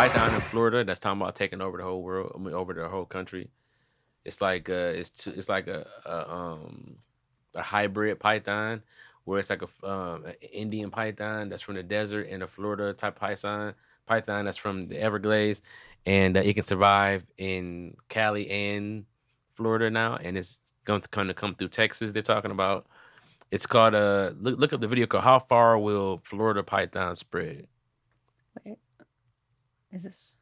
python in Florida that's talking about taking over the whole world. I mean, over the whole country. It's like it's like a hybrid python where it's like an Indian python that's from the desert and a Florida type python that's from the Everglades, and it can survive in Cali and Florida now, and it's going to kind of come through Texas. They're talking about. It's called look up the video called "How Far Will Florida Python Spread?" Wait, is this?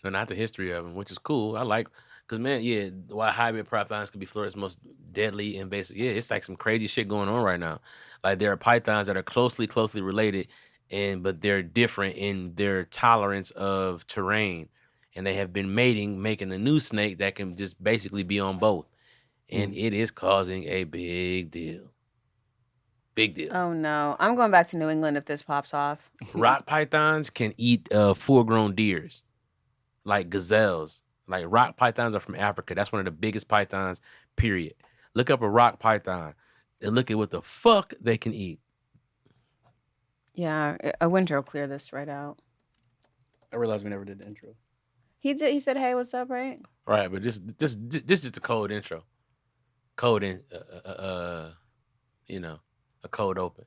No, not the history of them, which is cool. I like because man, yeah, why hybrid pythons can be Florida's most deadly invasive. Yeah, it's like some crazy shit going on right now. Like there are pythons that are closely related, and but they're different in their tolerance of terrain, and they have been making a new snake that can just basically be on both, and it is causing a big deal. Big deal. Oh no, I'm going back to New England if this pops off. Rock pythons can eat full-grown deers, like gazelles. Like rock pythons are from Africa. That's one of the biggest pythons, period. Look up a rock python and look at what the fuck they can eat. Yeah, a winter will clear this right out. I realized we never did the intro. He did. He said, "Hey, what's up?" Right? Right, but this is just a cold intro. Cold in you know, a cold open.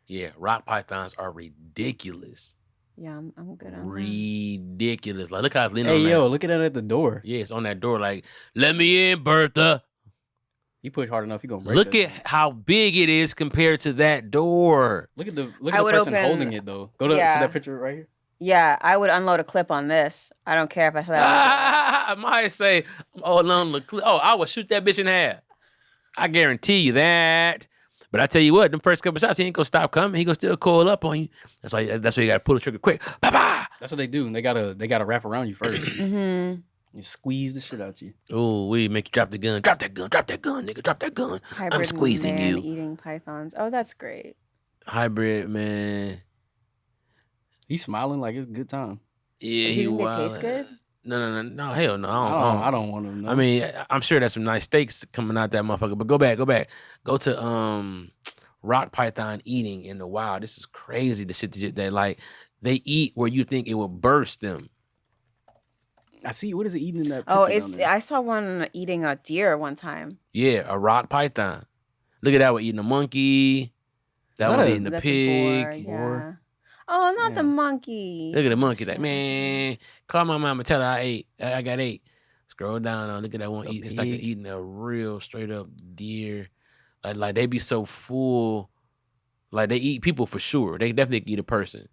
Yeah, rock pythons are ridiculous. Yeah, I'm good on that. Ridiculous. Like look how it's leaning Hey, on yo, that. look at that at the door. Yeah, it's on that door like, let me in, Bertha. You push hard enough, you gonna break Look that at thing. how big it is compared to that door. Look at the I would person open- holding it though. Go to Yeah. that picture right here. Yeah, I would unload a clip on this. I don't care if I said that. I might say, oh, I would shoot that bitch in half. I guarantee you that. But I tell you what, them first couple shots, he ain't gonna stop coming. He gonna still coil up on you. That's why you gotta pull the trigger quick. Bah! That's what they do. They gotta wrap around you first. Mm-hmm. You squeeze the shit out you. Oh, we make you drop the gun. Drop that gun, nigga. Drop that gun. I'm squeezing you. Eating pythons. Oh, that's great. Hybrid, man. He's smiling like it's a good time. Yeah, Do you think they taste good? No, hell no. I don't want to know. I mean, I'm sure there's some nice steaks coming out that motherfucker. But go back. Go to rock python eating in the wild. This is crazy. The shit that like they eat where you think it will burst them. I see. What is it eating in that? Oh, picture down there? I saw one eating a deer one time. Yeah, a rock python. Look at that one eating a monkey. That that one's a- eating a That's pig. A boar, Boar. yeah. Oh, not the Yeah. monkey. Look at the monkey. Like, man, call my mama, tell her I ate. I got 8. Scroll down. Look at that one. A It's like pig. eating a real straight up deer. Like they be so full. Like they eat people for sure. They definitely eat a person,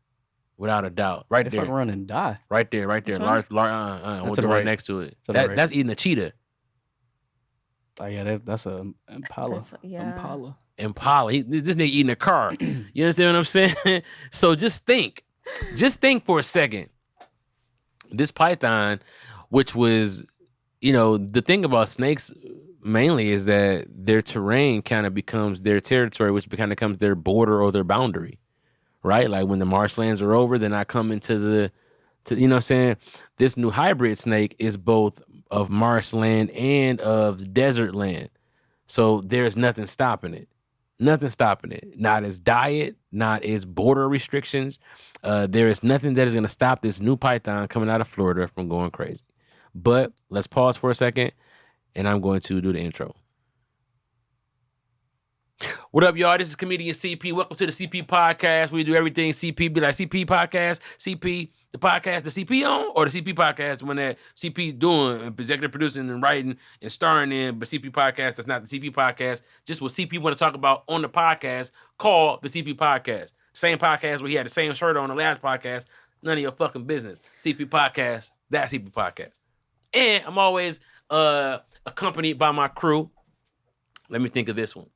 without a doubt. Right They there. fuck around and die. Right there. This one? With to the the one right. next to it. To the right. That's eating a cheetah. Oh yeah, that's a impala. Yeah. Impala. Impala. This nigga eating a car. You understand what I'm saying? So just think for a second. This python, which was, the thing about snakes mainly is that their terrain kind of becomes their territory, which kind of becomes their border or their boundary, right? Like when the marshlands are over, then I come into you know what I'm saying? This new hybrid snake is both of marshland and of desert land. So there's nothing stopping it. Nothing stopping it. Not its diet, not its border restrictions. There is nothing that is going to stop this new python coming out of Florida from going crazy. But let's pause for a second, and I'm going to do the intro. What up, y'all? This is comedian CP. Welcome to the CP podcast. We do everything CP. Be like CP podcast, CP, the podcast, the CP on, or the CP podcast when that CP doing executive producing and writing and starring in, but CP podcast, that's not the CP podcast. Just what CP want to talk about on the podcast called the CP podcast. Same podcast where he had the same shirt on the last podcast. None of your fucking business. CP podcast, that CP podcast. And I'm always accompanied by my crew. Let me think of this one.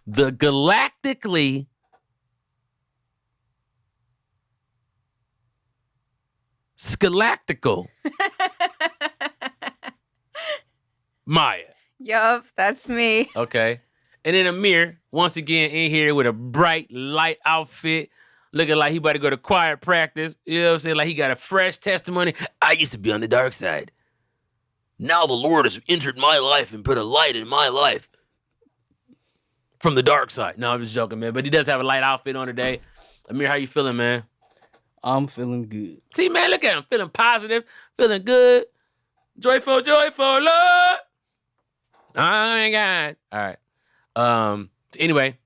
The galactically scalactical Maye. Yup, that's me. Okay. And then Amir, once again, in here with a bright, light outfit, looking like he about to go to choir practice. You know what I'm saying? Like he got a fresh testimony. I used to be on the dark side. Now the Lord has entered my life and put a light in my life from the dark side. No, I'm just joking, man. But he does have a light outfit on today. Amir, how you feeling, man? I'm feeling good. See, man, look at him. Feeling positive, feeling good. Joyful, joyful, Lord. Oh, my God. All right. Anyway,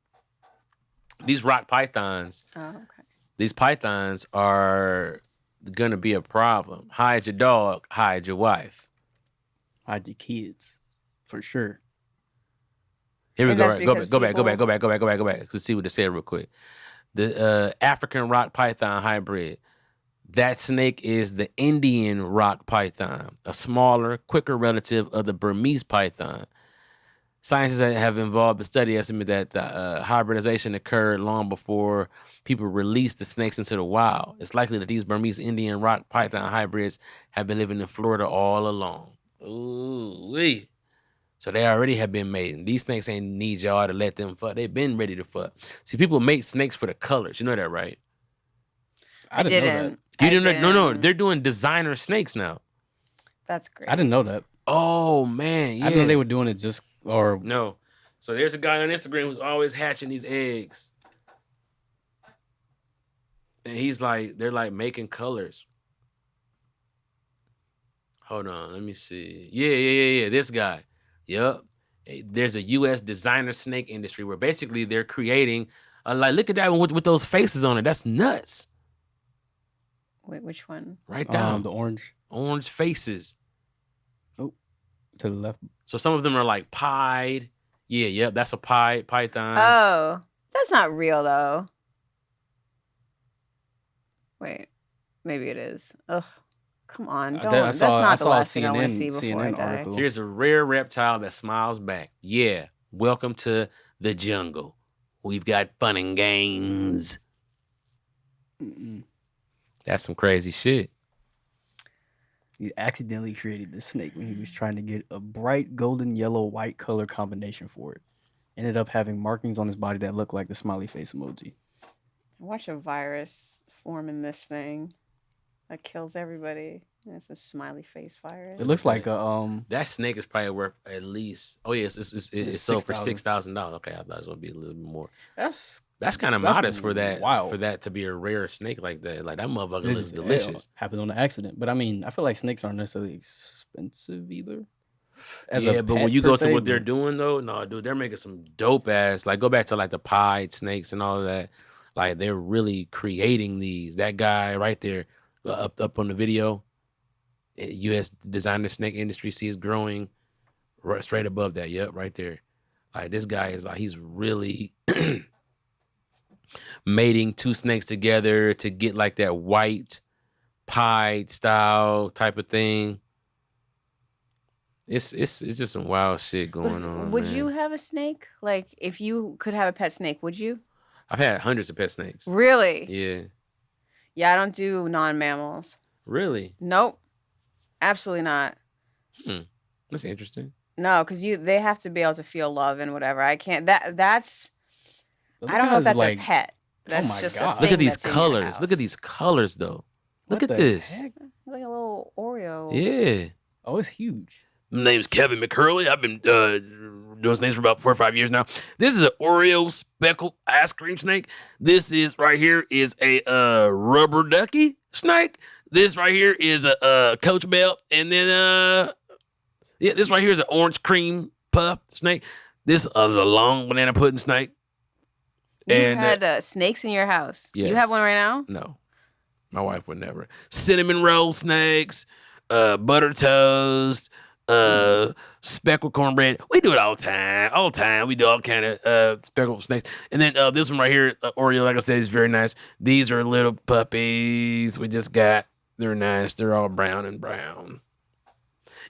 these rock pythons, Oh, okay. these pythons are going to be a problem. Hide your dog, hide your wife. Hide your kids, for sure. Here we And go. that's Right. Go because back. Let's see what it said real quick. The African rock python hybrid. That snake is the Indian rock python, a smaller, quicker relative of the Burmese python. Scientists that have involved the study estimate that the hybridization occurred long before people released the snakes into the wild. It's likely that these Burmese Indian rock python hybrids have been living in Florida all along. Ooh-wee. So they already have been mating. These snakes ain't need y'all to let them fuck. They've been ready to fuck. See, people mate snakes for the colors. You know that, right? I didn't know that. You I didn't know? No, didn't. they're doing designer snakes now. That's great. I didn't know that. Oh, man, yeah. I didn't know they were doing it just, or No. So there's a guy on Instagram who's always hatching these eggs. And he's like, they're like making colors. Hold on, let me see. Yeah. This guy. Yup. There's a U.S. designer snake industry where basically they're creating, like, look at that one with those faces on it. That's nuts. Wait, which one? Right down. the orange Orange faces. to the left. So some of them are like pied. Yeah, that's a python. Oh, that's not real though. Wait, maybe it is. Ugh, come on, don't. That's not the last thing I want to see before I die. article. Here's a rare reptile that smiles back. Yeah, welcome to the jungle. We've got fun and games. Mm-mm. That's some crazy shit. He accidentally created this snake when he was trying to get a bright golden yellow white color combination for it. Ended up having markings on his body that looked like the smiley face emoji. Watch a virus form in this thing that kills everybody. And it's a smiley face virus. It looks like a That snake is probably worth at least. Oh yeah, it's sold for $6,000. Okay, I thought it was gonna be a little bit more. That's kind of modest for that. Wow. For that to be a rare snake like that. Like that motherfucker looks It delicious. happened on an accident, but I mean, I feel like snakes aren't necessarily expensive either. But when you go to what they're doing though, no, dude, they're making some dope ass. Like go back to like the pied snakes and all of that. Like they're really creating these. That guy right there, up on the video, U.S. designer snake industry sees growing, right straight above that. Yep, right there. Like this guy is like he's really mating two snakes together to get like that white pied style type of thing. It's just some wild shit going on. Would man. you have a snake? Like, if you could have a pet snake, would you? I've had hundreds of pet snakes. Really? Yeah. Yeah, I don't do non-mammals. Really? Nope. Absolutely not. That's interesting. No, because they have to be able to feel love and whatever. I can't. That's. I don't know if that's a pet. That's my just God. a Look at thing these that's in your colors. Look at house. these colors, though. Look What at the this. heck? Like a little Oreo. Yeah. Oh, it's huge. My name's Kevin McCurley. I've been doing snakes for about 4 or 5 years now. This is an Oreo speckled ice cream snake. This is right here is a rubber ducky snake. This right here is a Coach Belt, and then this right here is an orange cream puff snake. This is a long banana pudding snake. You've had snakes in your house. Yes. You have one right now? No, my wife would never. Cinnamon roll snakes, butter toast, speckled cornbread. We do it all the time. We do all kind of speckled snakes. And then this one right here, Oreo, like I said, is very nice. These are little puppies we just got. They're nice. They're all brown and brown.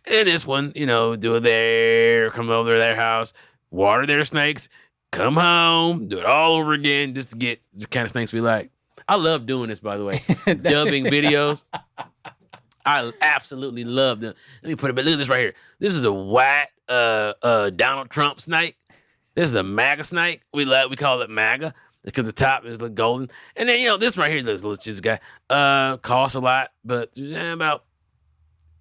And this one, do it there, come over to their house, water their snakes, come home, do it all over again just to get the kind of snakes we like. I love doing this, by the way. Dubbing videos. I absolutely love them. Let me put it, but look at this right here. This is a white Donald Trump snake. This is a MAGA snake. We call it MAGA because the top is like golden. And then, this right here, let's just guy, costs a lot, but about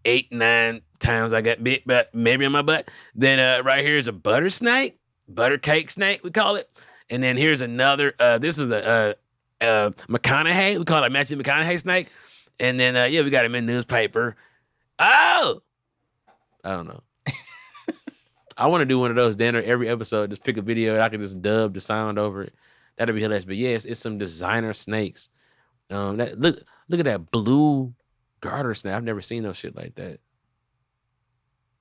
8-9 times I got bit, but maybe on my butt. Then right here is a butter snake, butter cake snake, we call it. And then here's another, this is a McConaughey. We call it Matthew McConaughey snake. And then we got him in newspaper. Oh, I don't know. I want to do one of those. Then every episode, just pick a video and I can just dub the sound over it. That'd be hilarious. But yes, it's some designer snakes. Look at that blue garter snake. I've never seen no shit like that.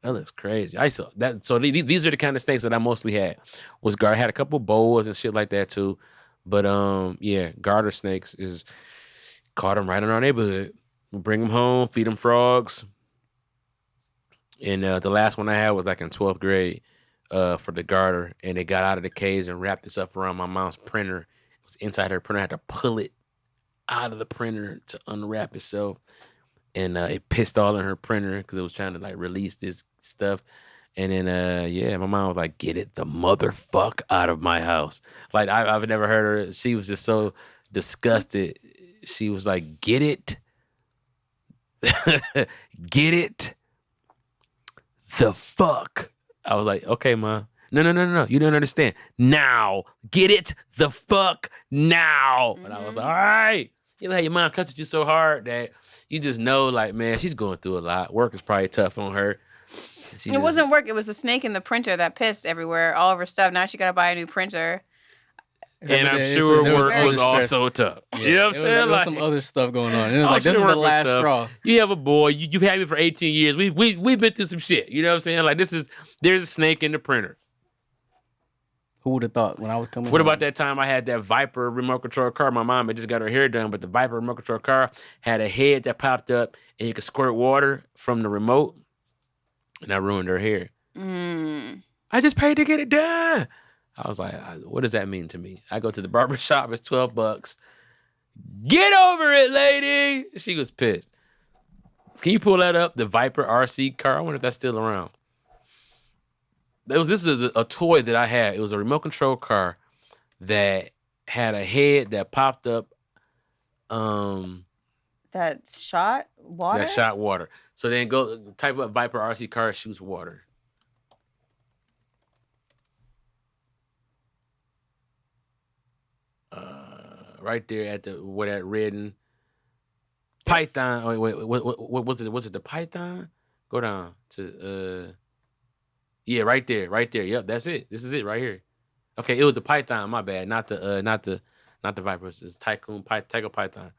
That looks crazy. I saw that. So these are the kind of snakes that I mostly had. I had a couple boas and shit like that too. But garter snakes is caught them right in our neighborhood. We bring them home, feed them frogs. And the last one I had was like in 12th grade for the garter. And they got out of the cage and wrapped this up around my mom's printer. It was inside her printer. I had to pull it out of the printer to unwrap itself. And it pissed all in her printer because it was trying to like release this stuff. And then my mom was like, "Get it the motherfuck out of my house." Like I've never heard her. She was just so disgusted. She was like, "Get it, get it the fuck." I was like, "Okay, Ma. No. You don't understand. Now, get it the fuck now." And I was like, "All right." You know how your mom cuts at you so hard that you just know, like, man, she's going through a lot. Work is probably tough on her. It wasn't work. It was the snake in the printer that pissed everywhere, all over stuff. Now she got to buy a new printer. And I'm sure work was also tough. Yeah. You know what I'm saying? There was like some other stuff going on. And it was like, this is the last straw. You have a boy. You've had me for 18 years. We've been through some shit. You know what I'm saying? Like, there's a snake in the printer. Who would have thought when I was coming What home? about that time I had that Viper remote control car? My mom had just got her hair done, but the Viper remote control car had a head that popped up and you could squirt water from the remote. And I ruined her hair. I just paid to get it done. I was like, what does that mean to me? I go to the barber shop. It's $12. Get over it, lady. She was pissed. Can you pull that up? The Viper RC car. I wonder if that's still around. This is a toy that I had. It was a remote control car that had a head that popped up. That shot water? That shot water. So then go type up Viper RC car, shoots water. Right there at where that red and Python. Oh, wait, what was it? Was it the Python? Go down to yeah, right there. Yep, that's it. This is it right here. Okay, it was the Python. My bad, not the Viper. It's Tycho Python.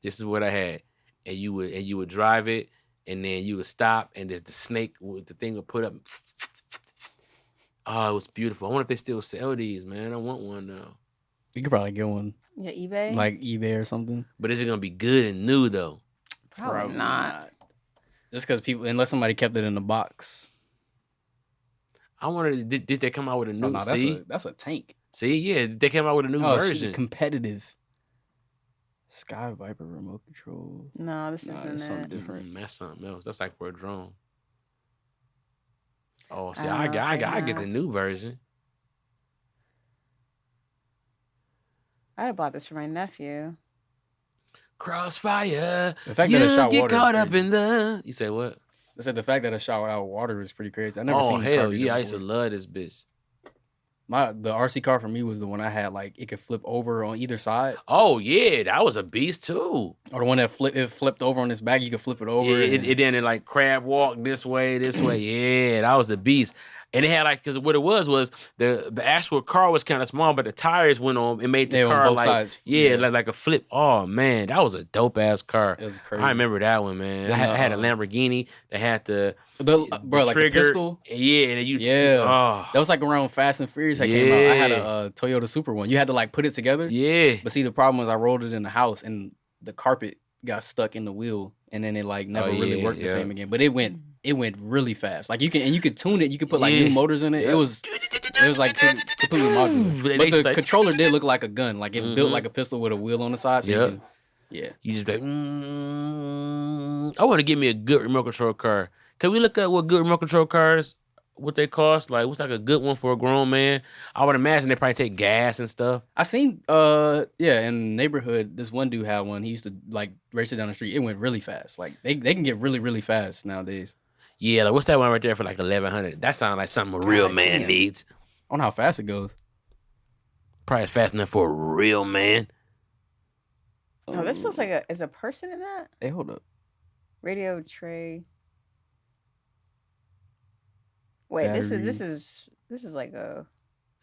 This is what I had, and you would drive it, and then you would stop, and the snake, the thing would put up. Oh, it was beautiful. I wonder if they still sell these, man. I want one now. You could probably get one. Yeah, eBay? Like eBay or something. But is it gonna be good and new though? Probably not. Just because unless somebody kept it in the box. I wonder, did they come out with a new? That's a tank. See, yeah, they came out with a new version. Shit, competitive. Sky Viper remote control. No, this isn't something it. different. That's something else. That's like for a drone. Oh, see, I I get the new version. I'd have bought this for my nephew. Crossfire. The fact that it shot get water caught is up crazy. in the. You say what? I said the fact that it shot out water is pretty crazy. I never seen. Hell yeah! I used to love this bitch. The RC car for me was the one I had, like, it could flip over on either side. Oh yeah, that was a beast too. Or the one that flipped over on its back, you could flip it over. Yeah, it then it like crab walk this way. Yeah, that was a beast. And it had like, because what it was the actual car was kind of small, but the tires went on and made the car on both like sides. like a flip. Oh man, that was a dope ass car. It was crazy. I remember that one, man. I had a Lamborghini that had the like trigger. the pistol. Yeah, and then you that was like around Fast and Furious that came out. I had a Toyota Supra one. You had to like put it together. Yeah. But see, the problem was I rolled it in the house and the carpet got stuck in the wheel, and then it like never really worked the same again. But it went really fast. Like you could tune it. You could put like new motors in it. It was like completely modular. But the controller did look like a gun. Like it built like a pistol with a wheel on the side. So you just like, I want to get me a good remote control car. Can we look at what good remote control cars, what they cost? Like, what's like a good one for a grown man? I would imagine they probably take gas and stuff. I seen, in the neighborhood, this one dude had one. He used to like race it down the street. It went really fast. Like they can get really, really fast nowadays. Yeah, like what's that one right there for like 1,100? That sounds like something a real man needs. I don't know how fast it goes. Probably fast enough for a real man. Oh, this looks like is a person in that? Hey, hold up. Radio tray. Wait, Batteries. this is like a.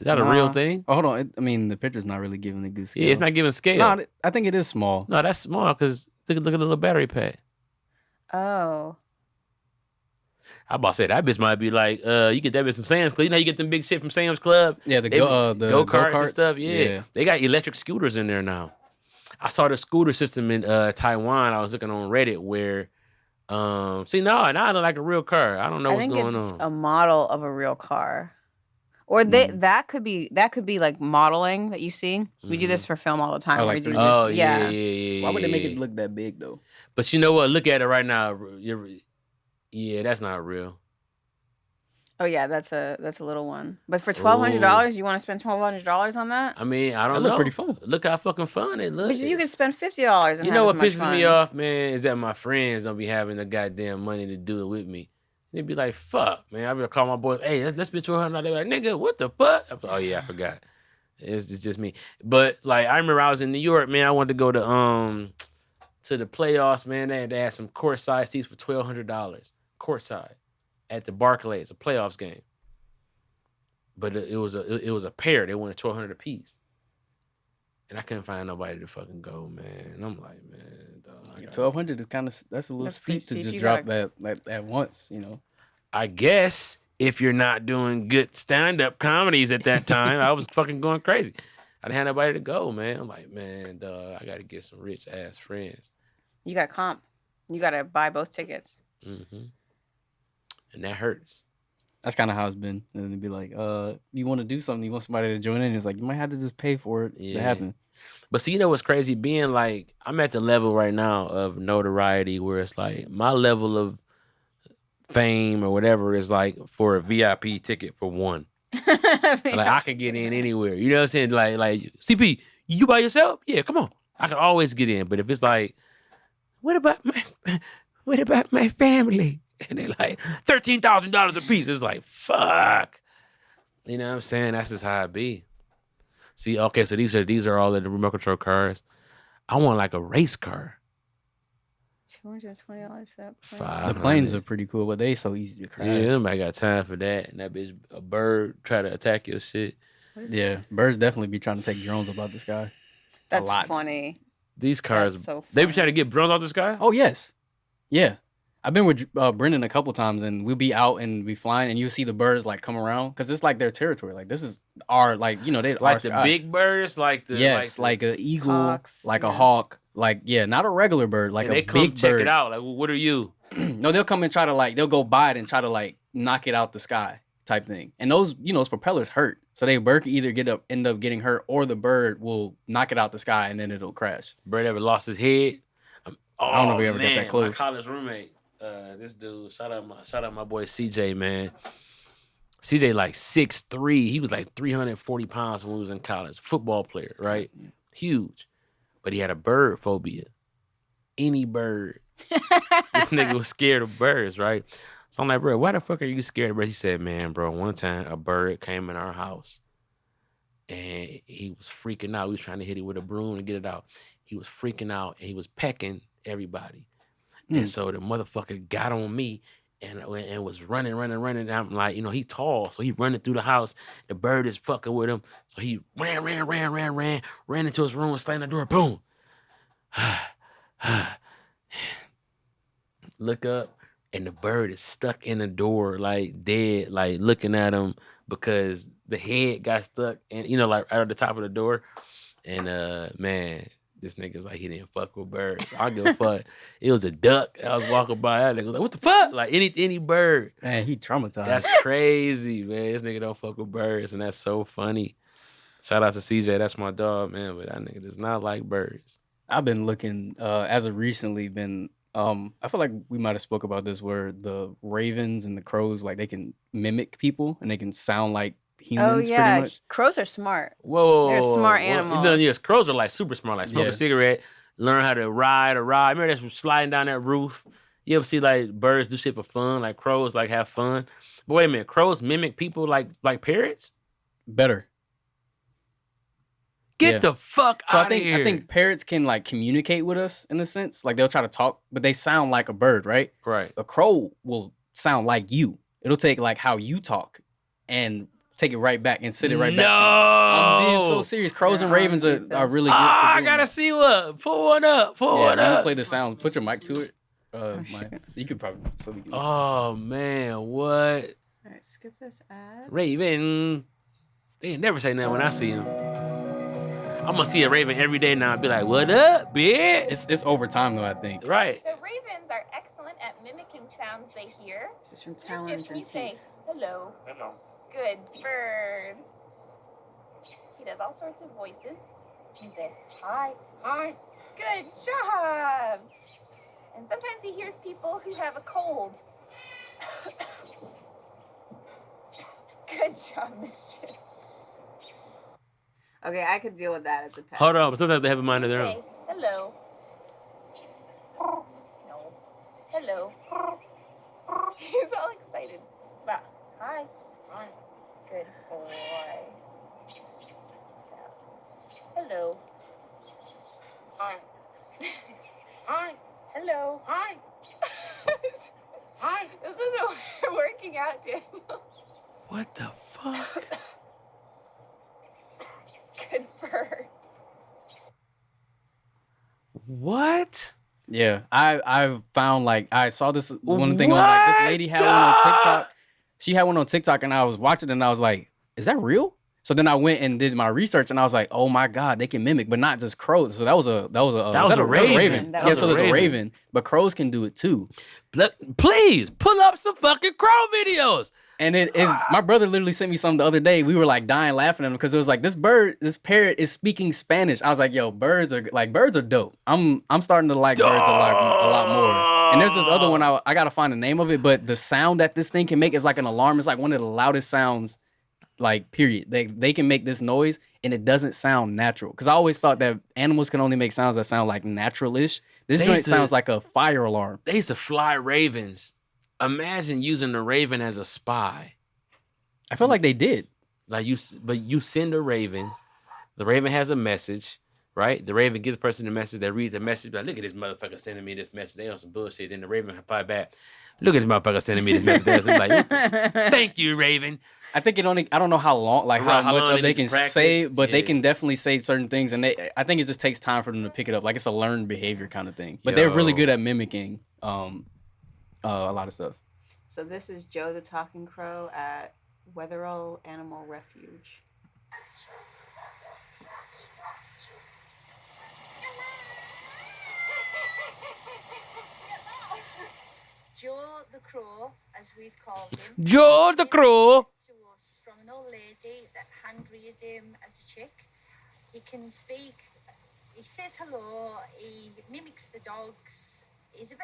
Is that a real thing? Oh, hold on. I mean, the picture's not really giving a good scale. Yeah, it's not giving scale. No, I think it is small. No, that's small because look at the little battery pack. Oh. I about to say that bitch might be like, you get that bitch from Sam's Club. You know, you get them big shit from Sam's Club. Yeah, the go-karts and stuff. Yeah, they got electric scooters in there now. I saw the scooter system in Taiwan. I was looking on Reddit where, now I look like a real car. I don't know what's going on. I think it's a model of a real car, or that could be like modeling that you see. We do this for film all the time. Oh, like we do 3D? Yeah. Why would they make it look that big though? But you know what? Look at it right now. Yeah, that's not real. Oh yeah, that's a little one. But for $1,200, you want to spend $1,200 on that? I mean, I don't know. That look pretty fun. Look how fucking fun it looks. But you can spend $50 and you have know as what much pisses fun. me off, man, is that my friends don't be having the goddamn money to do it with me. They'd be like, "Fuck, man!" I be call my boys, "Hey, let's spend $1,200." They be like, "Nigga, what the fuck?" I'm like, "Oh yeah, I forgot. It's just me." But like, I remember I was in New York, man. I wanted to go to the playoffs, man. They had some courtside seats for $1,200 courtside at the Barclays, a playoffs game. But it was a pair. They wanted $1,200 apiece, and I couldn't find nobody to fucking go, man. And I'm like, man, dog, $1,200 is that's a little steep to just drop at once, you know. I guess if you're not doing good stand-up comedies at that time, I was fucking going crazy. I didn't have nobody to go, man. I'm like, man, dog, I got to get some rich ass friends. You got to comp. You got to buy both tickets. Mm-hmm. And that hurts. That's kind of how it's been. And then they'd be like, you want to do something, you want somebody to join in. It's like, you might have to just pay for it to happen. But see, you know what's crazy? Being like, I'm at the level right now of notoriety where it's like my level of fame or whatever is like for a VIP ticket for one. Like I can get in anywhere. You know what I'm saying? Like CP, you by yourself? Yeah, come on. I can always get in. But if it's like, what about my family? And they're like, $13,000 a piece. It's like, fuck. You know what I'm saying? That's just how it be. See, okay, so these are all the remote control cars. I want like a race car. $220 for that plane. The planes are pretty cool, but they so easy to crash. Yeah, nobody got time for that. And that bitch, a bird try to attack your shit. Yeah, birds definitely be trying to take drones about the sky. That's funny. These cars, they be trying to get drones out the sky? Oh, yes. Yeah. I've been with Brendan a couple times, and we'll be out and be flying, and you'll see the birds like come around because it's like their territory. Like this is our they like the big birds, like the like an eagle, hawks, like a hawk, like not a regular bird, like and a they come big check bird. it out. Like, what are you? No, they'll come and try to they'll go by it and try to knock it out the sky type thing. And those those propellers hurt, so they bird can either end up getting hurt, or the bird will knock it out the sky and then it'll crash. Bird ever lost his head? I don't know if we ever got that close. My college roommate. This dude, shout out my boy CJ, man. CJ like 6'3". He was like 340 pounds when he was in college. Football player, right? Huge. But he had a bird phobia. Any bird. This nigga was scared of birds, right? So I'm like, bro, why the fuck are you scared of birds? He said, man, bro, one time a bird came in our house and he was freaking out. We was trying to hit it with a broom to get it out. He was freaking out and he was pecking everybody. And so the motherfucker got on me and was running. And I'm like, he tall. So he running through the house. The bird is fucking with him. So he ran into his room and slammed the door. Boom. Look up. And the bird is stuck in the door, like dead, like looking at him because the head got stuck and, like right at the top of the door. And, man, this nigga's like, he didn't fuck with birds. I don't give a fuck. It was a duck. I was walking by. That nigga was like, what the fuck? Like any bird. Man, he traumatized. That's crazy, man. This nigga don't fuck with birds, and that's so funny. Shout out to CJ. That's my dog, man. But that nigga does not like birds. I've been looking, as of recently, I feel like we might have spoke about this where the ravens and the crows, like they can mimic people and they can sound like humans. Oh yeah, pretty much. Crows are smart. Whoa, they're smart animals. Yes, crows are like super smart. Like smoke a cigarette, learn how to ride a ride. Remember that's sliding down that roof. You ever see like birds do shit for fun? Like crows like have fun. But wait a minute, crows mimic people like parrots? Better. Get the fuck So out of here. I think parrots can like communicate with us in a sense. Like they'll try to talk, but they sound like a bird, right? Right. A crow will sound like you. It'll take like how you talk and take it right back and sit it right back to you. I'm being so serious. Crows and ravens are really good. I gotta see what. Pull one up. You can play the sound. Put your mic to it. You could probably. Oh man, what? All right, skip this ad. Raven. They never say nothing when I see them. I'm gonna see a raven every day now and be like, "What up, bitch?" It's over time though, I think. Right. So ravens are excellent at mimicking sounds they hear. This is from Talons Can you and say Teeth. hello? Hello. Good bird. He does all sorts of voices. You say hi. Hi. Good job. And sometimes he hears people who have a cold. Good job, Mischief. Okay, I could deal with that as a pet. Hold on, but sometimes they have a mind of their own. Say hello. No. Hello. He's all excited. Wow. Hi. Hi. Good boy. Hello. Hi. Hi. Hello. Hi. Hi. This isn't working out, Daniel. What the fuck? Good bird. What? Yeah, I found like I saw this one thing on like this lady had one on TikTok. She had one on TikTok and I was watching it and I was like, is that real? So then I went and did my research and I was like, oh my God, they can mimic, but not just crows. So that was a raven. That Yeah, was so there's a raven, but crows can do it too. Please pull up some fucking crow videos. And it is my brother literally sent me something the other day. We were like dying laughing at him because it was like this parrot is speaking Spanish. I was like, yo, birds are dope. I'm starting to like birds a lot more. And there's this other one I gotta find the name of it, but the sound that this thing can make is like an alarm. It's like one of the loudest sounds, like period. They can make this noise and it doesn't sound natural. Because I always thought that animals can only make sounds that sound like natural-ish. This joint sounds like a fire alarm. They used to fly ravens. Imagine using the raven as a spy. I feel like they did. But you send a raven. The raven has a message, right? The raven gives the person the message. They read the message. Like, look at this motherfucker sending me this message. They on some bullshit. Then the raven reply back. Look at this motherfucker sending me this message. Like, thank you, raven. I think I don't know how long, like how much of they can say, but they can definitely say certain things. And I think it just takes time for them to pick it up. Like it's a learned behavior kind of thing. But they're really good at mimicking a lot of stuff. So this is Joe the Talking Crow at Wetherell Animal Refuge. Joe the Crow, as we've called him. Joe the Crow. To us from an old lady that hand-reared him as a chick. He can speak. He says hello. He mimics the dogs. He's a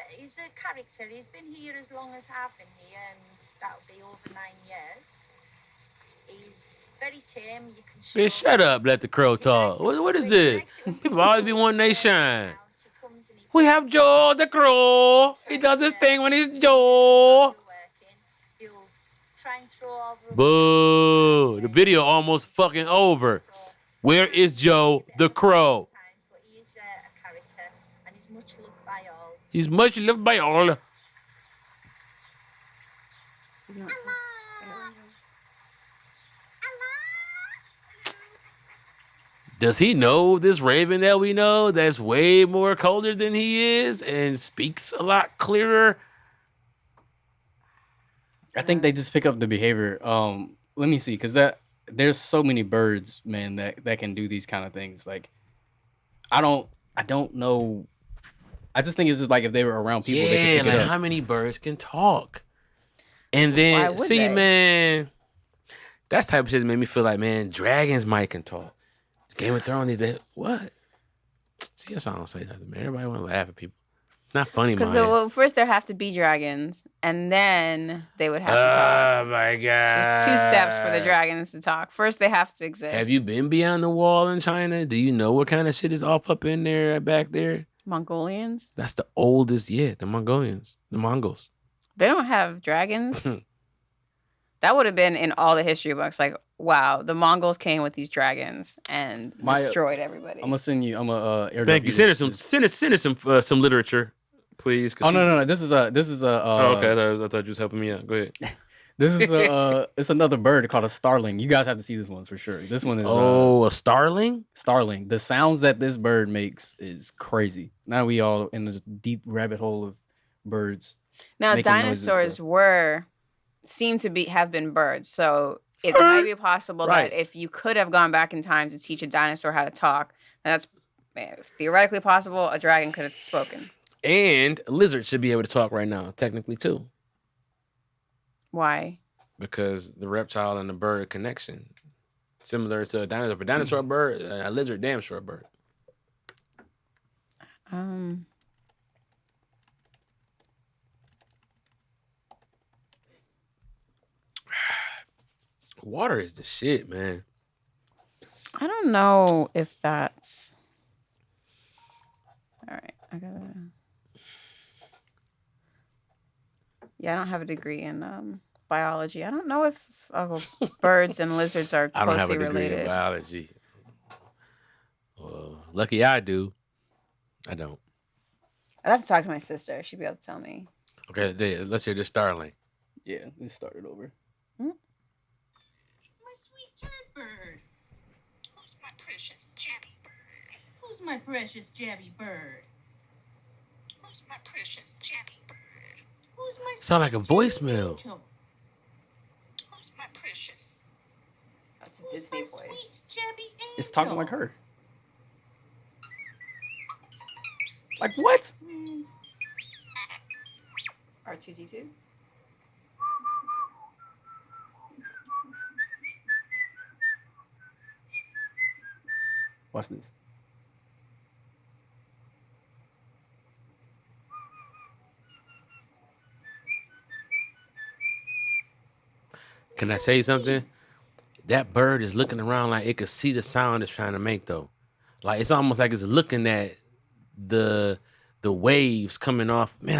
character. He's been here as long as I've been here, and that'll be over 9 years. He's very tame. You can show. Bitch, shut up. Let the crow talk. What is this? People always be wanting they shine. We have Joe the Crow. He does his thing when he's Joe. Boo. The video almost fucking over. Where is Joe the Crow? But he is a character, and he's much loved by all. He's much loved by all. Does he know this raven that we know that's way more colder than he is and speaks a lot clearer? I think they just pick up the behavior. Let me see, because there's so many birds, man, that can do these kind of things. Like, I don't know. I just think it's just like if they were around people, they could pick it up. How many birds can talk? And then, man, that's type of shit that made me feel like, man, dragons might can talk. Game of Thrones, what? See, that's why I don't say nothing, man. Everybody want to laugh at people. It's not funny, man. Because first there have to be dragons, and then they would have to talk. Oh, my God. It's just 2 steps for the dragons to talk. First, they have to exist. Have you been beyond the wall in China? Do you know what kind of shit is off up in there, back there? Mongolians? That's the oldest, the Mongolians. The Mongols. They don't have dragons. That would have been in all the history books. Like, wow, the Mongols came with these dragons and destroyed everybody. I'm gonna send you. I'm gonna Thank you. Send us some literature, please. Oh no. This is a. Oh, okay. I thought you was helping me out. Go ahead. This is it's another bird called a starling. You guys have to see this one for sure. This one is a starling. Starling. The sounds that this bird makes is crazy. Now we all in this deep rabbit hole of birds. Now dinosaurs seem to have been birds, so it might be possible that if you could have gone back in time to teach a dinosaur how to talk, that's theoretically possible. A dragon could have spoken. And lizards should be able to talk right now, technically too. Why? Because the reptile and the bird connection, similar to a dinosaur. But dinosaur bird, a lizard, damn sure a bird. Water is the shit, man. I don't know if that's all right. I don't have a degree in biology. I don't know if birds and lizards are closely related. I don't have a degree in biology. Well, lucky I do. I don't. I'd have to talk to my sister. She'd be able to tell me. Okay, let's hear this starling. Yeah, let's start it over. My sweet turd bird. Who's my precious jabby bird? Who's my precious jabby bird? Who's my precious jabby bird? Who's my sound like a voicemail. Who's my precious? That's a Disney voice. It's talking like her. Like what? R2D2? Watch this. Can I say something? That bird is looking around like it could see the sound it's trying to make, though. Like it's almost like it's looking at the waves coming off. Man,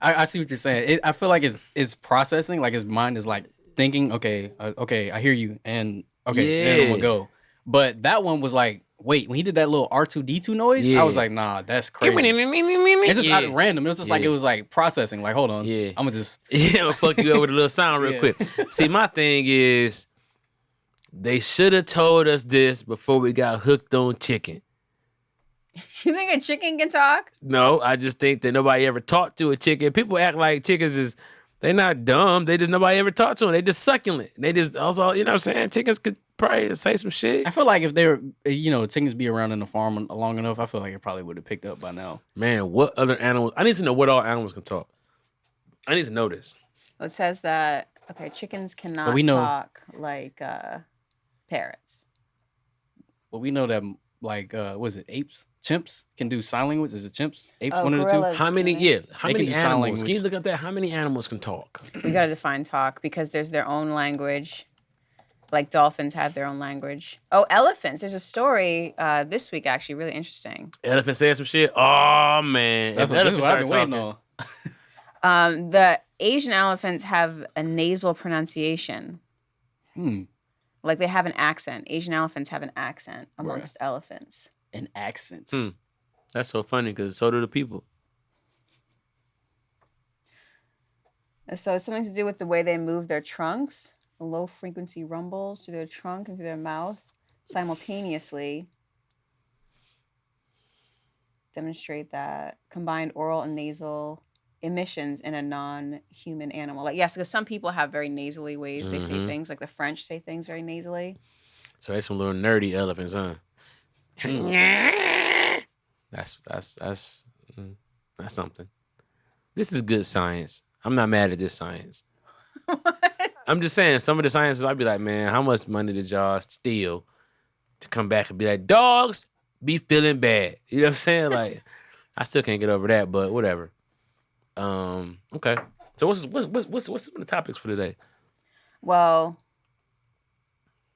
I see what you're saying. I feel like it's processing. Like his mind is like thinking, okay, I hear you, and then I'm gonna go. But that one was like, wait, when he did that little R2D2 noise, I was like, nah, that's crazy. It's just out random. It was just like it was like processing. Like, hold on, I'm gonna just I'm gonna fuck you up with a little sound real quick. See, my thing is, they should have told us this before we got hooked on chicken. You think a chicken can talk? No, I just think that nobody ever talked to a chicken. People act like chickens they're not dumb. They just, nobody ever talked to them. They just succulent. They just also, you know what I'm saying? Chickens could probably say some shit. I feel like if they were, chickens be around in the farm long enough, I feel like it probably would have picked up by now. Man, what other animals? I need to know what all animals can talk. I need to know this. Well, it says that, chickens cannot talk like parrots. Well, we know that, was it apes? Chimps can do sign language. Is it chimps? Apes, one of the two? How many animals? Can you look up that? How many animals can talk? We got to define talk because there's their own language. Like dolphins have their own language. Oh, elephants. There's a story this week, actually, really interesting. Elephants saying some shit? Oh, man. That's what I've been waiting on. The Asian elephants have a nasal pronunciation. Like they have an accent. Asian elephants have an accent amongst elephants. An accent. That's so funny because so do the people. So it's something to do with the way they move their trunks. Low frequency rumbles through their trunk and through their mouth simultaneously demonstrate that combined oral and nasal emissions in a non-human animal. Like, yes, because some people have very nasally ways they say things. Like the French say things very nasally. So that's some little nerdy elephants, huh? That's something. This is good science. I'm not mad at this science. I'm just saying, some of the sciences, I'd be like, man, how much money did y'all steal to come back and be like, dogs be feeling bad? You know what I'm saying? Like, I still can't get over that, but whatever. Okay. So what's some of the topics for today? Well,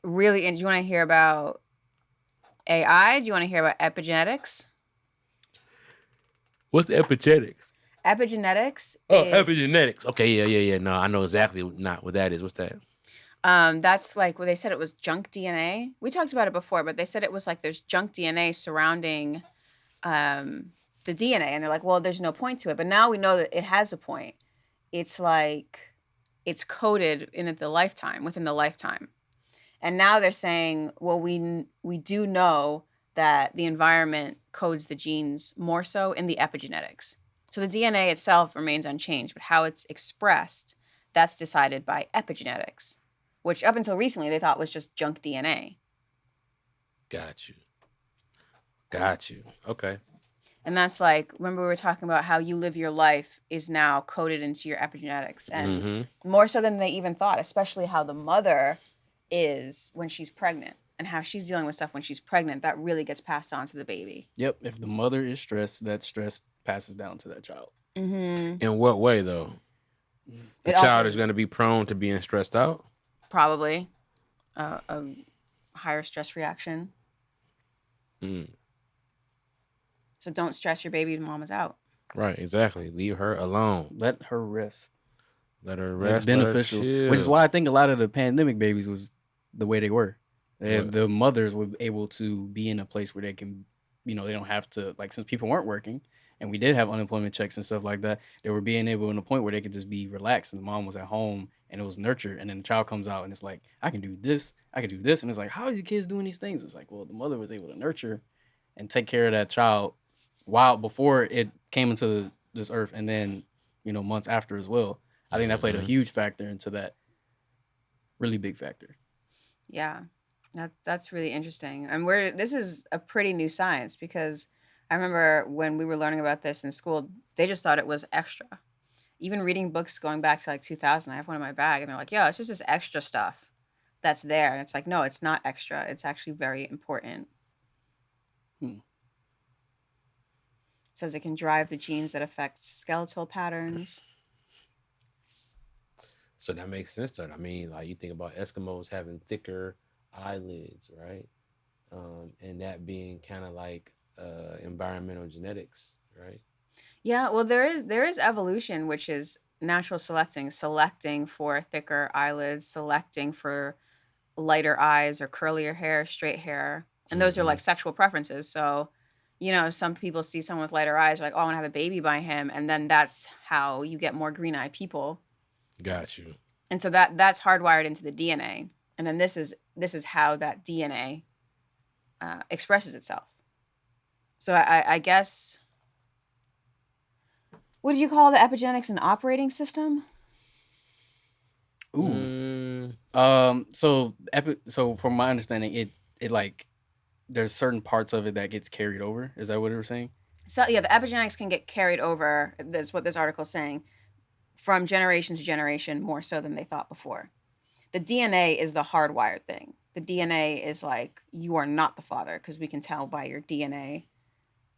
really, and do you want to hear about AI? Do you want to hear about epigenetics? What's epigenetics? Epigenetics. Epigenetics. Okay, yeah. No, I know exactly not what that is. What's that? That's like they said it was junk DNA. We talked about it before, but they said it was like there's junk DNA surrounding the DNA, and they're like, well, there's no point to it. But now we know that it has a point. It's like it's coded within the lifetime. And now they're saying, well, we do know that the environment codes the genes more so in the epigenetics. So the DNA itself remains unchanged, but how it's expressed, that's decided by epigenetics, which up until recently they thought was just junk DNA. Got you. Okay. And that's like, remember we were talking about how you live your life is now coded into your epigenetics. And more so than they even thought, especially how the mother is when she's pregnant and how she's dealing with stuff when she's pregnant, that really gets passed on to the baby. Yep. If the mother is stressed, that stress passes down to that child. Mm-hmm. In what way, though? The child is going to be prone to being stressed out? Probably. A higher stress reaction. So don't stress your baby. Mama's out. Right, exactly. Leave her alone. Let her rest. Let her rest. Beneficial. Which is why I think a lot of the pandemic babies was the way they were. The mothers were able to be in a place where they can, they don't have to, like, since people weren't working and we did have unemployment checks and stuff like that, they were being able in a point where they could just be relaxed and the mom was at home and it was nurtured. And then the child comes out and it's like, I can do this. And it's like, how are you kids doing these things? It's like, well, the mother was able to nurture and take care of that child before it came into this earth and then, months after as well. I think that played a huge factor into that. Really big factor. Yeah, that's really interesting. And this is a pretty new science because I remember when we were learning about this in school, they just thought it was extra. Even reading books going back to like 2000, I have one in my bag, and they're like, "Yo, it's just this extra stuff that's there," and it's like, no, it's not extra. It's actually very important. It says it can drive the genes that affect skeletal patterns. So that makes sense to it. I mean, like you think about Eskimos having thicker eyelids, right? And that being kind of like environmental genetics, right? Yeah, well, there is evolution, which is natural selecting for thicker eyelids, selecting for lighter eyes or curlier hair, straight hair, and those are like sexual preferences. So, some people see someone with lighter eyes, like, oh, I want to have a baby by him, and then that's how you get more green eye people. Got you. And so that's hardwired into the DNA, and then this is how that DNA expresses itself. So I guess, what do you call the epigenetics, an operating system? Ooh. So from my understanding, it like there's certain parts of it that gets carried over. Is that what you were saying? So yeah, the epigenetics can get carried over. That's what this article is saying. From generation to generation, more so than they thought before. The DNA is the hardwired thing. The DNA is like, you are not the father because we can tell by your DNA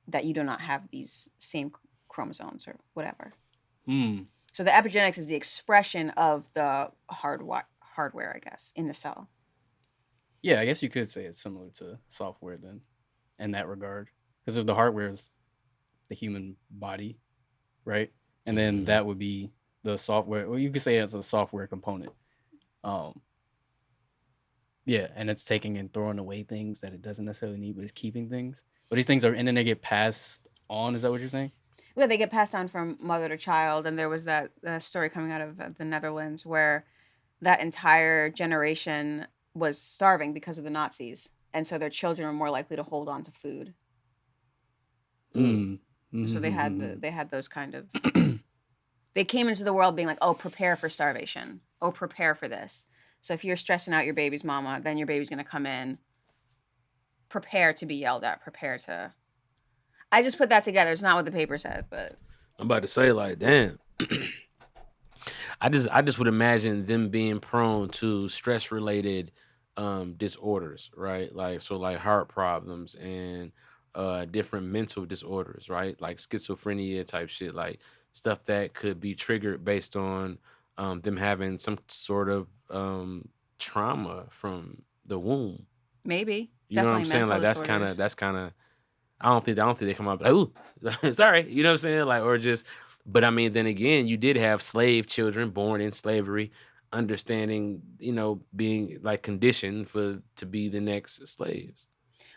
that you do not have these same chromosomes or whatever. So the epigenetics is the expression of the hardware, I guess, in the cell. Yeah, I guess you could say it's similar to software then, in that regard. Because if the hardware is the human body, right? And then that would be the software. Well, you could say it's a software component. Yeah, and it's taking and throwing away things that it doesn't necessarily need, but it's keeping things. But these things and then they get passed on. Is that what you're saying? Yeah, they get passed on from mother to child. And there was that story coming out of the Netherlands where that entire generation was starving because of the Nazis. And so their children were more likely to hold on to food. So they had those kind of... They came into the world being like, oh, prepare for starvation. Oh, prepare for this. So if you're stressing out your baby's mama, then your baby's going to come in. Prepare to be yelled at. Prepare to... I just put that together. It's not what the paper said, but... I'm about to say, like, damn. I just would imagine them being prone to stress-related disorders, right? Like, so like heart problems and different mental disorders, right? Like schizophrenia type shit, like stuff that could be triggered based on them having some sort of trauma from the womb. Maybe. You know what I'm saying? Like that's kind of I don't think they come up like, ooh, sorry. You know what I'm saying? Like, or just, but I mean, then again, you did have slave children born in slavery. understanding, being like conditioned to be the next slaves.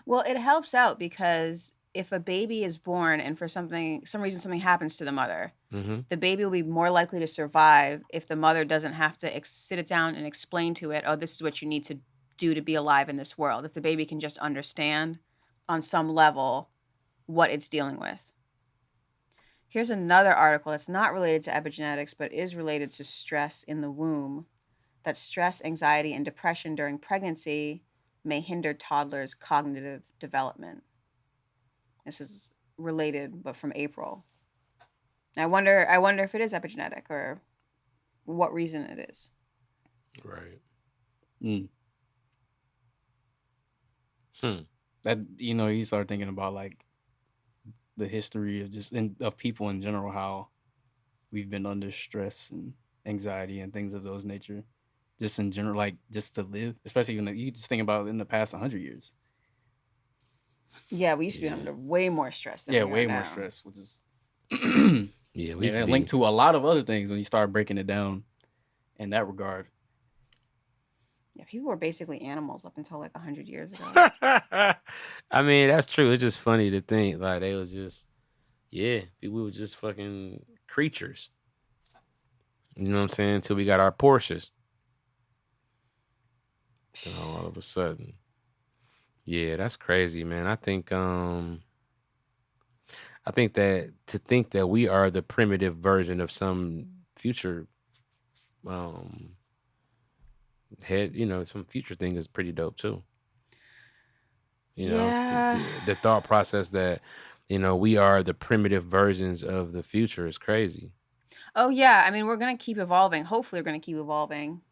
Well, it helps out because if a baby is born and for some reason something happens to the mother, the baby will be more likely to survive if the mother doesn't have to sit it down and explain to it, oh, this is what you need to do to be alive in this world. If the baby can just understand on some level what it's dealing with. Here's another article that's not related to epigenetics, but is related to stress in the womb. That stress, anxiety, and depression during pregnancy may hinder toddlers' cognitive development. This is related, but from April. I wonder if it is epigenetic or what reason it is. Right. That you start thinking about like the history of of people in general, how we've been under stress and anxiety and things of those nature, just in general, like just to live, especially when you just think about in the past 100 years. Yeah, we used to be under way more stress than we are way now. more stress, which is we used to linked to a lot of other things when you start breaking it down in that regard. Yeah, people were basically animals up until like 100 years ago. I mean, that's true. It's just funny to think like they was just, we were just fucking creatures. You know what I'm saying? Until we got our Porsches. And all of a sudden. Yeah, that's crazy, man. I think that to think that we are the primitive version of some future some future thing is pretty dope too. You know, the thought process that, we are the primitive versions of the future is crazy. Oh, yeah. I mean, we're going to keep evolving. Hopefully, we're going to keep evolving.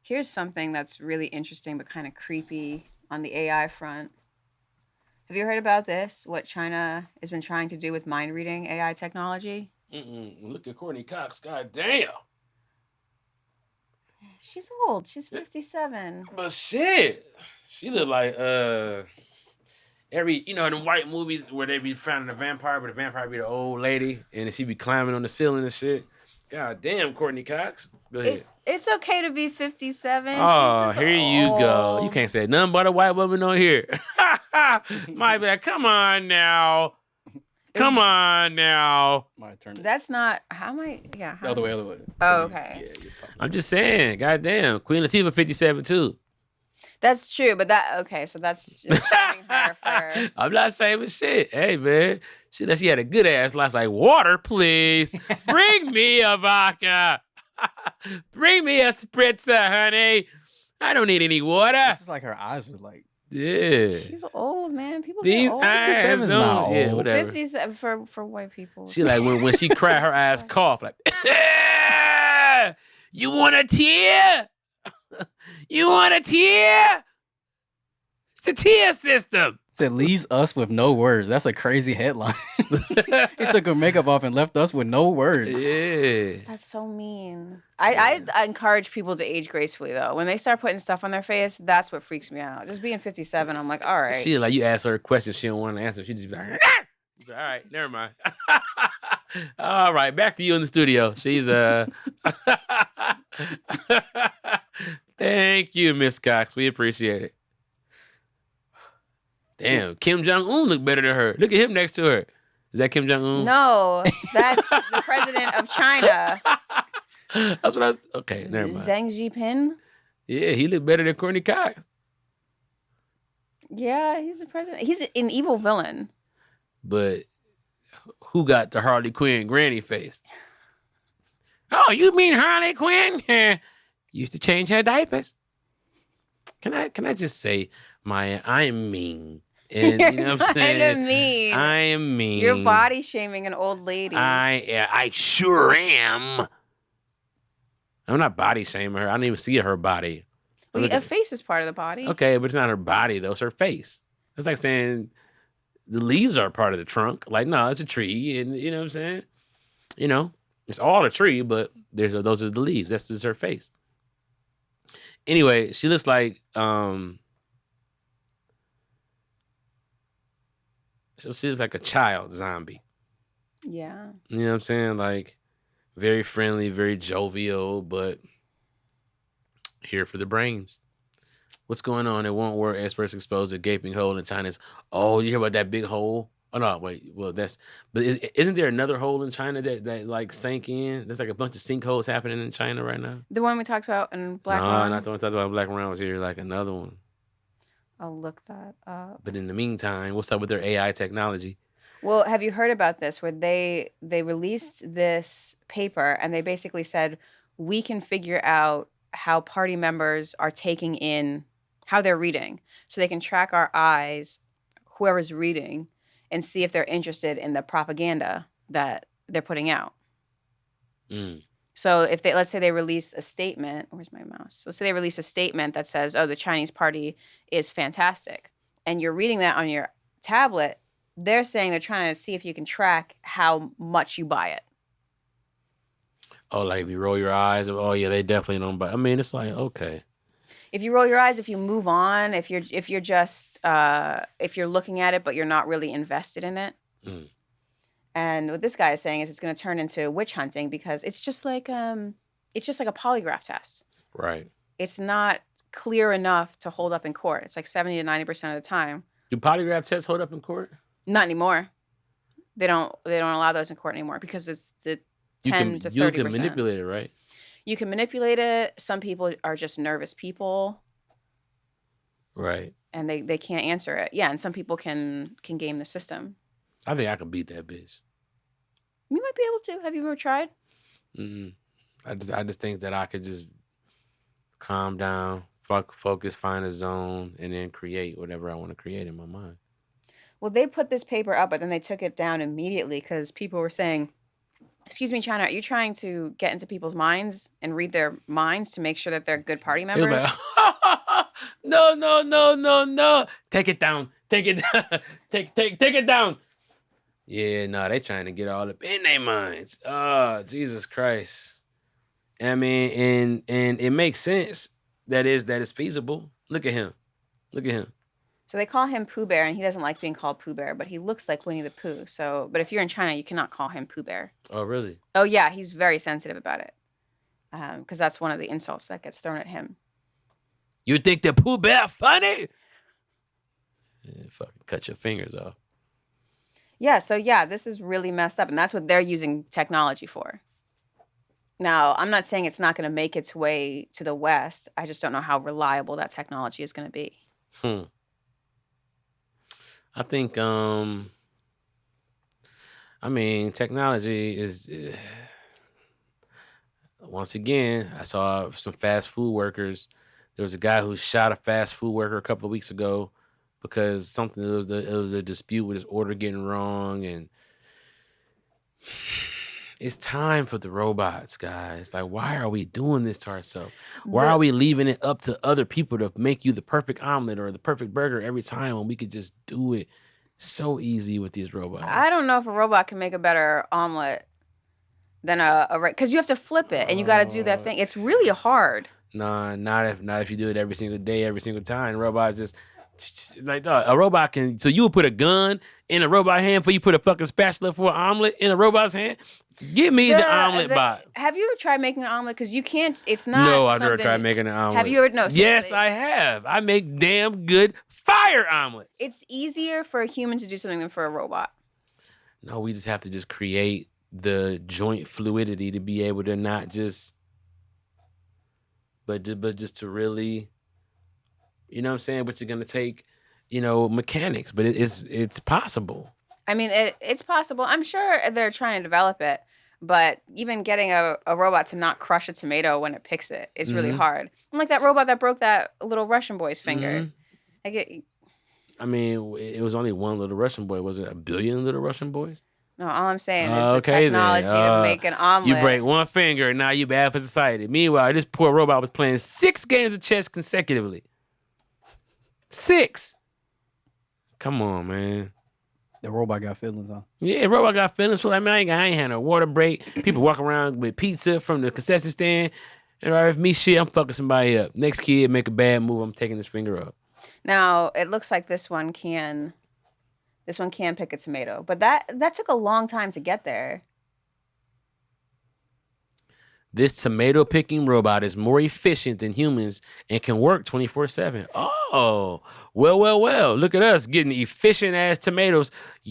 Here's something that's really interesting but kind of creepy on the AI front. Have you heard about this? What China has been trying to do with mind reading AI technology? Look at Courtney Cox. God damn. She's old. She's 57. But shit, she look like every in the white movies where they be finding a vampire, but the vampire be the old lady and she be climbing on the ceiling and shit. God damn, Courtney Cox. Go ahead. It's okay to be 57. Oh, She's just here old. you go. You can't say nothing but a white woman on here. Might be like, come on now. Come on now. My turn. That's not how am I? Yeah. The other way. Oh, okay. Yeah, I'm just saying. Goddamn, Queen Latifah 57 too. That's true, but so that's just shaming her for. I'm not shaming shit. Hey man, she had a good ass life. Like, water, please. Bring me a vodka. Bring me a spritzer, honey. I don't need any water. It's just like her eyes are like. Yeah. She's old, man. People These get old. eyes don't. Not old. Yeah, whatever. 57 for white people. She like when she cry, her eyes cough like. You want a tear? You want a tear? It's a tier system. It leaves us with no words. That's a crazy headline. He took her makeup off and left us with no words. Yeah. That's so mean. I encourage people to age gracefully, though. When they start putting stuff on their face, that's what freaks me out. Just being 57, I'm like, all right. She like, you ask her a question she don't want to answer. She just be like, all right, never mind. All right, back to you in the studio. She's Thank you, Miss Cox. We appreciate it. Damn, Kim Jong-un look better than her. Look at him next to her. Is that Kim Jong-un? No, that's the president of China. That's what I was... Okay, never mind. Zhang Jinping? Yeah, he look better than Courtney Cox. Yeah, he's the president. He's an evil villain. But who got the Harley Quinn granny face? Oh, you mean Harley Quinn? Used to change her diapers. Can I just say, Maya, I am mean. And You're you know what I'm saying? kind of mean. I am mean. You're body shaming an old lady. I sure am. I'm not body shaming her. I don't even see her body. Well, a face is part of the body. Okay, but it's not her body though. It's her face. It's like saying the leaves are part of the trunk. Like, no, it's a tree, and you know what I'm saying? You know, it's all a tree, but those are the leaves. That's just her face. Anyway, she looks like she's like a child zombie. Yeah. You know what I'm saying? Like very friendly, very jovial, but Here for the brains. What's going on? It won't work. Experts expose a gaping hole in China's. Oh, you hear about that big hole? Oh no, wait. Well, but isn't there another hole in China that like sank in? There's like a bunch of sinkholes happening in China right now. The one we talked about in Black No, Ron? not the one talked about Black Ron. Was here like another one. I'll look that up. But in the meantime, what's up with their AI technology? Well, have you heard about this where they released this paper and they basically said we can figure out how party members are taking in how they're reading. So they can track our eyes, whoever's reading, and see if they're interested in the propaganda that they're putting out. So if let's say they release a statement, where's my mouse? Let's say they release a statement that says, "Oh, the Chinese party is fantastic," and you're reading that on your tablet. They're saying they're trying to see if you can track how much you buy it. Oh, like if you roll your eyes, oh yeah, they definitely don't buy. I mean, it's like, okay. If you roll your eyes, if you move on, if you're just if you're looking at it but you're not really invested in it. And what this guy is saying is it's going to turn into witch hunting because it's just like a polygraph test. Right. It's not clear enough to hold up in court. It's like 70 to 90% of the time. Do polygraph tests hold up in court? Not anymore. They don't allow those in court anymore because it's the 10 to 30%. You can manipulate it, right? You can manipulate it. Some people are just nervous people. Right. And they can't answer it. Yeah, and some people can game the system. I think I could beat that bitch. You might be able to. Have you ever tried? I just think that I could just calm down, focus, find a zone, and then create whatever I want to create in my mind. Well, they put this paper up, but then they took it down immediately because people were saying, "Excuse me, China, are you trying to get into people's minds and read their minds to make sure that they're good party members?" Like, no. Take it down. Take it down. Take it down. Yeah, no, they trying to get all up in their minds. Oh, Jesus Christ. I mean, and it makes sense that is feasible. Look at him. So they call him Pooh Bear, and he doesn't like being called Pooh Bear, but he looks like Winnie the Pooh. So, but if you're in China, you cannot call him Pooh Bear. Oh, really? Oh, yeah, he's very sensitive about it, because that's one of the insults that gets thrown at him. You think the Pooh Bear funny? Yeah, fucking cut your fingers off. Yeah, so yeah, this is really messed up, and that's what they're using technology for. Now, I'm not saying it's not going to make its way to the West. I just don't know how reliable that technology is going to be. I think, technology is, once again, I saw some fast food workers. There was a guy who shot a fast food worker a couple of weeks ago because it was a dispute with his order getting wrong, and it's time for the robots, guys. Like, why are we doing this to ourselves? Why are we leaving it up to other people to make you the perfect omelet or the perfect burger every time when we could just do it so easy with these robots? I don't know if a robot can make a better omelet than because you have to flip it and you got to do that thing. It's really hard. Nah, not if you do it every single day, every single time. Robots just like a robot can. So you would put a gun in a robot hand before you put a fucking spatula for an omelet in a robot's hand? Give me the omelet bot. Have you ever tried making an omelet? Because you can't. It's not. No, I've never tried making an omelet. Have you ever? No. Yes, I have. I make damn good fire omelets. It's easier for a human to do something than for a robot. No, we just have to just create the joint fluidity to be able to not just, but just to really, you know what I'm saying? But you're gonna take, mechanics, but it's possible. I mean, it's possible. I'm sure they're trying to develop it, but even getting a robot to not crush a tomato when it picks it is really hard. I'm like that robot that broke that little Russian boy's finger. It was only one little Russian boy. Was it a billion little Russian boys? No, all I'm saying is the technology to make an omelet. You break one finger, and now you bad for society. Meanwhile, this poor robot was playing 6 games of chess consecutively. 6. Come on, man. The robot got feelings, huh? Yeah, robot got feelings. So I ain't had no water break. People walk around with pizza from the concession stand. And if me shit, I'm fucking somebody up. Next kid make a bad move, I'm taking his finger up. Now, it looks like this one can pick a tomato. But that took a long time to get there. This tomato picking robot is more efficient than humans and can work 24/7. Oh, well. Look at us getting efficient ass tomatoes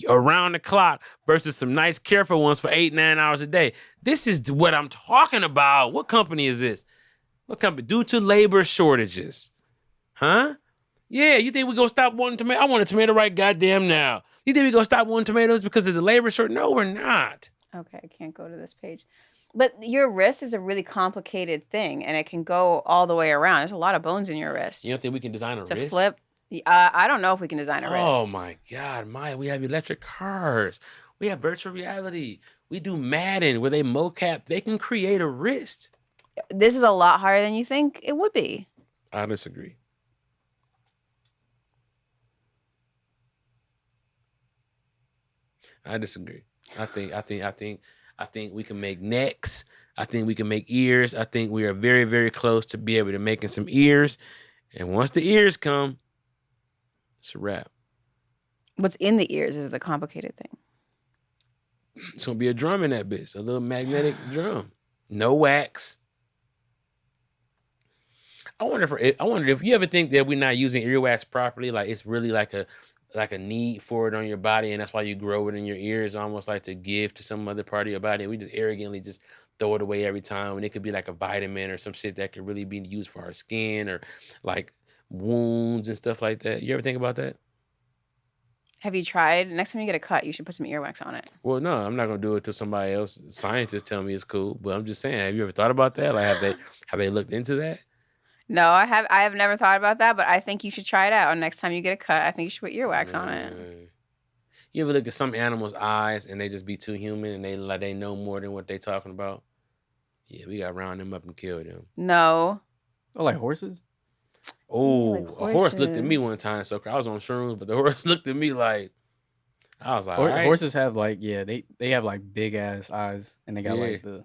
around the clock versus some nice careful ones for 8-9 hours a day. This is what I'm talking about. What company is this? What company? Due to labor shortages. Huh? Yeah, you think we're going to stop wanting tomato? I want a tomato right goddamn now. You think we're going to stop wanting tomatoes because of the labor shortage? No, we're not. Okay, I can't go to this page. But your wrist is a really complicated thing, and it can go all the way around. There's a lot of bones in your wrist. You don't think we can design a wrist? To flip? I don't know if we can design a wrist. Oh, my God, Maya, we have electric cars. We have virtual reality. We do Madden where they mocap. They can create a wrist. This is a lot harder than you think it would be. I disagree. I think we can make necks. I think we can make ears. I think we are very, very close to be able to making some ears. And once the ears come, it's a wrap. What's in the ears is the complicated thing. It's gonna be a drum in that bitch, a little magnetic drum. No wax. I wonder if you ever think that we're not using earwax properly, like it's really like a need for it on your body, and that's why you grow it in your ears, almost like to give to some other part of your body. We just arrogantly just throw it away every time, and it could be like a vitamin or some shit that could really be used for our skin or like wounds and stuff like that. You ever think about that? Have you tried? Next time you get a cut, you should put some earwax on it. Well, no, I'm not gonna do it till somebody else, scientists tell me it's cool. But I'm just saying, have you ever thought about that? Like, have they looked into that? No, I have never thought about that, but I think you should try it out. Next time you get a cut, I think you should put earwax on it. You ever look at some animals' eyes and they just be too human and they know more than what they talking about? Yeah, we gotta round them up and kill them. No. Oh, like horses? Oh, a horse looked at me one time. So I was on shrooms, but the horse looked at me like, I was like, all right. Horses have like, they have like big ass eyes, and they got like the.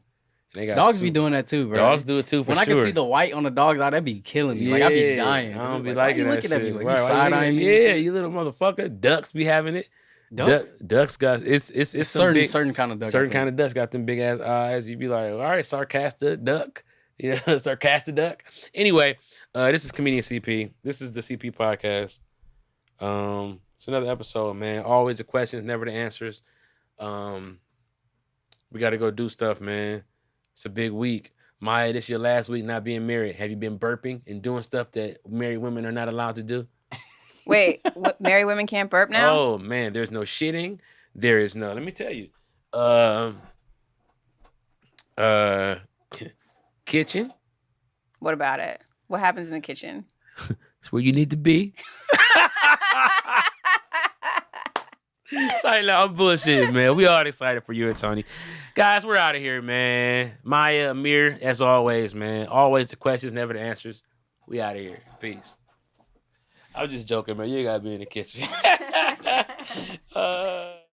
Dogs be doing that too, bro. Dogs do it too, for when sure. I can see the white on the dog's eye, that'd be killing me. Like, I'd be dying. I don't be liking that shit. Looking at me like, you side-eyeing me? Yeah, you little motherfucker. Ducks be having it. Ducks got it's certain kind of duck. Certain kind of ducks got them big ass eyes. You'd be like, all right, sarcastic duck. You know, sarcastic duck. Anyway, this is Comedian CP. This is the CP podcast. It's another episode, man. Always the questions, never the answers. We got to go do stuff, man. It's a big week. Maya, this is your last week not being married. Have you been burping and doing stuff that married women are not allowed to do? Wait, married women can't burp now? Oh, man, there's no shitting. There is no, let me tell you. Kitchen. What about it? What happens in the kitchen? It's where you need to be. Sorry, I'm bullshit, man. We all excited for you and Tony. Guys, we're out of here, man. Maya, Amir, as always, man. Always the questions, never the answers. We out of here. Peace. I was just joking, man. You ain't got to be in the kitchen.